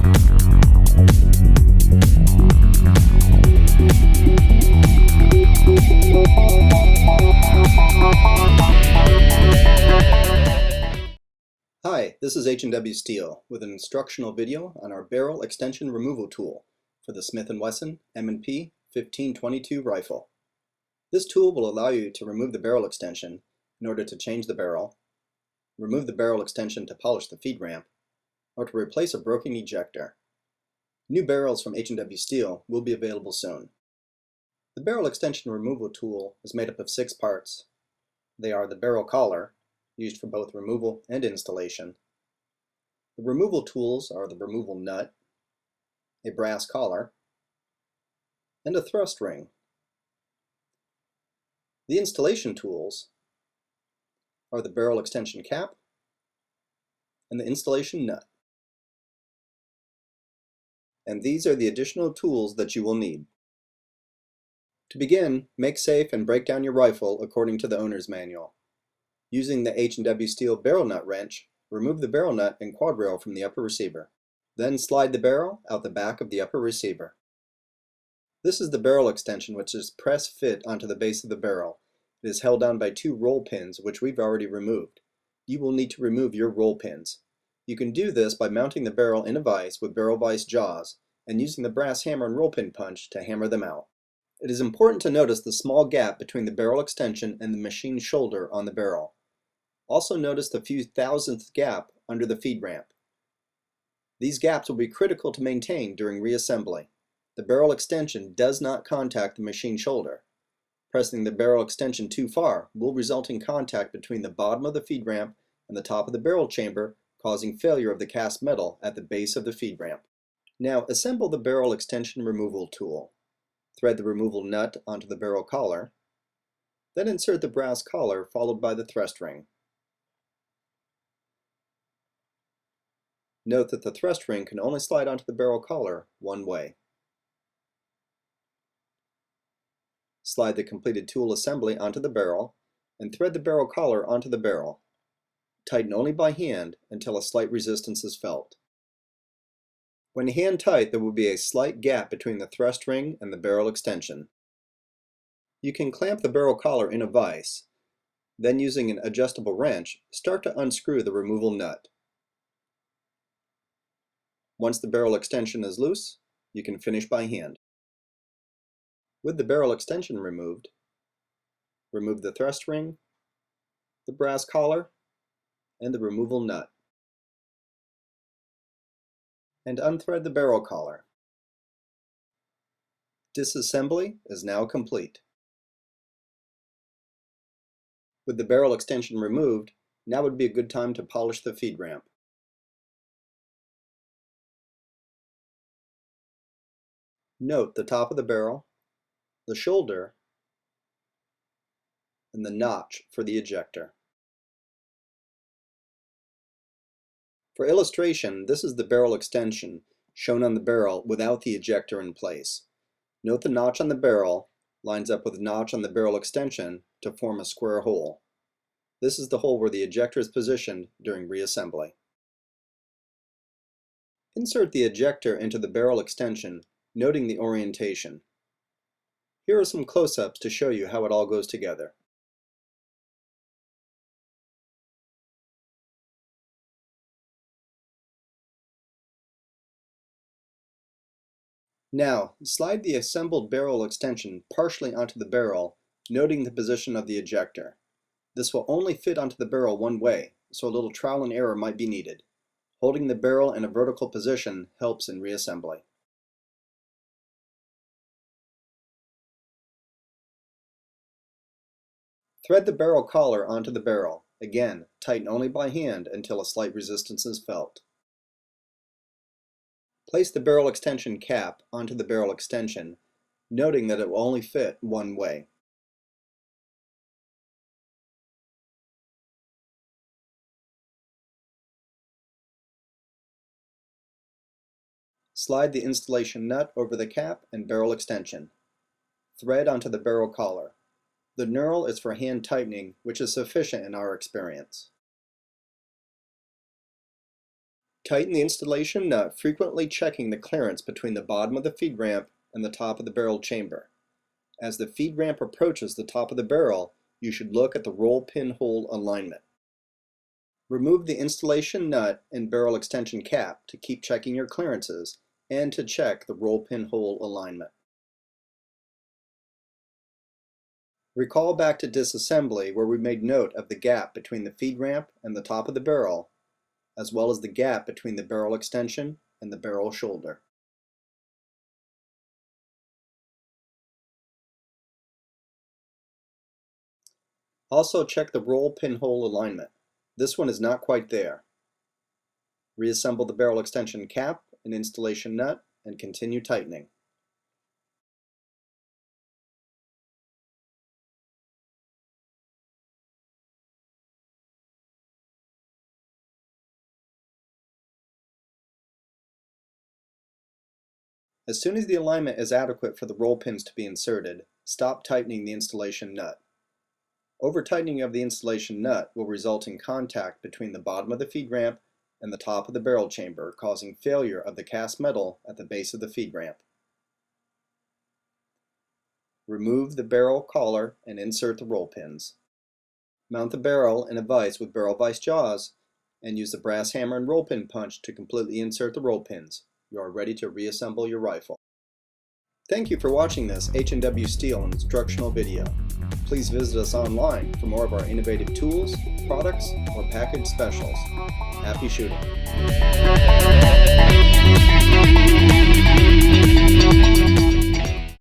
Hi, this is H&W Steel with an instructional video on our barrel extension removal tool for the Smith Wesson M&P 1522 rifle. This tool will allow you to remove the barrel extension in order to change the barrel, remove the barrel extension to polish the feed ramp, or to replace a broken ejector. New barrels from H&W Steel will be available soon. The barrel extension removal tool is made up of 6 parts. They are the barrel collar, used for both removal and installation. The removal tools are the removal nut, a brass collar, and a thrust ring. The installation tools are the barrel extension cap and the installation nut. And these are the additional tools that you will need. To begin, make safe and break down your rifle according to the owner's manual. Using the H&W Steel barrel nut wrench, remove the barrel nut and quad rail from the upper receiver. Then slide the barrel out the back of the upper receiver. This is the barrel extension, which is press fit onto the base of the barrel. It is held down by 2 roll pins, which we've already removed. You will need to remove your roll pins. You can do this by mounting the barrel in a vise with barrel vise jaws and using the brass hammer and roll pin punch to hammer them out. It is important to notice the small gap between the barrel extension and the machine shoulder on the barrel. Also notice the few thousandth gap under the feed ramp. These gaps will be critical to maintain during reassembly. The barrel extension does not contact the machine shoulder. Pressing the barrel extension too far will result in contact between the bottom of the feed ramp and the top of the barrel chamber, causing failure of the cast metal at the base of the feed ramp. Now assemble the barrel extension removal tool. Thread the removal nut onto the barrel collar. Then insert the brass collar followed by the thrust ring. Note that the thrust ring can only slide onto the barrel collar one way. Slide the completed tool assembly onto the barrel and thread the barrel collar onto the barrel. Tighten only by hand until a slight resistance is felt. When hand tight, there will be a slight gap between the thrust ring and the barrel extension. You can clamp the barrel collar in a vise. Then using an adjustable wrench, start to unscrew the removal nut. Once the barrel extension is loose, you can finish by hand. With the barrel extension removed, remove the thrust ring, the brass collar, and the removal nut. And unthread the barrel collar. Disassembly is now complete. With the barrel extension removed, now would be a good time to polish the feed ramp. Note the top of the barrel, the shoulder, and the notch for the ejector. For illustration, this is the barrel extension shown on the barrel without the ejector in place. Note the notch on the barrel lines up with the notch on the barrel extension to form a square hole. This is the hole where the ejector is positioned during reassembly. Insert the ejector into the barrel extension, noting the orientation. Here are some close-ups to show you how it all goes together. Now, slide the assembled barrel extension partially onto the barrel, noting the position of the ejector. This will only fit onto the barrel one way, so a little trial and error might be needed. Holding the barrel in a vertical position helps in reassembly. Thread the barrel collar onto the barrel. Again, tighten only by hand until a slight resistance is felt. Place the barrel extension cap onto the barrel extension, noting that it will only fit one way. Slide the installation nut over the cap and barrel extension. Thread onto the barrel collar. The knurl is for hand tightening, which is sufficient in our experience. Tighten the installation nut, frequently checking the clearance between the bottom of the feed ramp and the top of the barrel chamber. As the feed ramp approaches the top of the barrel, you should look at the roll pin hole alignment. Remove the installation nut and barrel extension cap to keep checking your clearances and to check the roll pin hole alignment. Recall back to disassembly where we made note of the gap between the feed ramp and the top of the barrel, as well as the gap between the barrel extension and the barrel shoulder. Also check the roll pin hole alignment. This one is not quite there. Reassemble the barrel extension cap and installation nut and continue tightening. As soon as the alignment is adequate for the roll pins to be inserted, stop tightening the installation nut. Over-tightening of the installation nut will result in contact between the bottom of the feed ramp and the top of the barrel chamber, causing failure of the cast metal at the base of the feed ramp. Remove the barrel collar and insert the roll pins. Mount the barrel in a vise with barrel vise jaws and use the brass hammer and roll pin punch to completely insert the roll pins. You are ready to reassemble your rifle. Thank you for watching this H&W Steel instructional video. Please visit us online for more of our innovative tools, products, or package specials. Happy shooting!